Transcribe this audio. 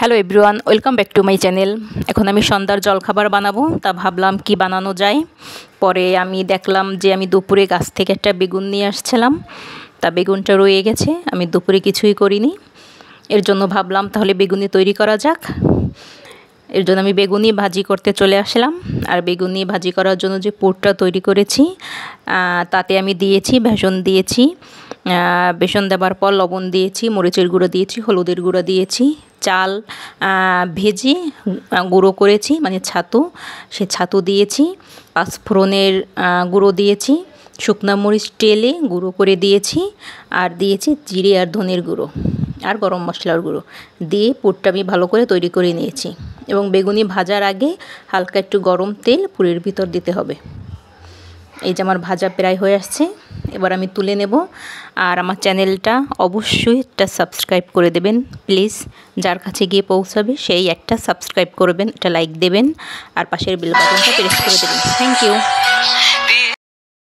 Hello everyone, welcome back to my channel. এখন আমি সন্ধ্যার জলখাবার বানাবো, তা ভাবলাম কি বানানো যায়। পরে আমি দেখলাম যে আমি দুপুরে গাছ থেকে একটা বেগুন নিয়ে আসছিলাম, তা বেগুনটা রয়ে গেছে, আমি দুপুরে কিছুই করিনি। এর জন্য ভাবলাম তাহলে বেগুনি তৈরি করা যাক। এর জন্য আমি বেগুনি ভাজি করতে চলে আসলাম। আর বেগুনি ভাজি করার জন্য যে পুরটা তৈরি করেছি, তাতে আমি দিয়েছি বেসন দিয়েছি। বেসন দেওয়ার পর লবণ দিয়েছি, মরিচের গুঁড়ো দিয়েছি, হলুদের গুঁড়ো দিয়েছি, চাল ভেজে গুঁড়ো করেছি মানে ছাতু, সে ছাতু দিয়েছি, পাঁচফোড়নের গুঁড়ো দিয়েছি, শুকনো মরিচ টেলে গুঁড়ো করে দিয়েছি, আর দিয়েছি জিরে আর ধনের গুঁড়ো আর গরম মশলার গুঁড়ো দিয়ে পুরটা আমি ভালো করে তৈরি করে নিয়েছি। এবং বেগুনি ভাজার আগে হালকা একটু গরম তেল পুরের ভিতর দিতে হবে। এই যে আমার ভাজা প্রায় হয়ে আসছে, এবার আমি তুলে নেব। আর আমার চ্যানেলটা অবশ্যই একটা সাবস্ক্রাইব করে দেবেন প্লিজ, যার কাছে গিয়ে পৌঁছাবে সেই একটা সাবস্ক্রাইব করবেন, একটা লাইক দেবেন আর পাশের বেল বাটনটা প্রেস করে দেবেন। Thank you.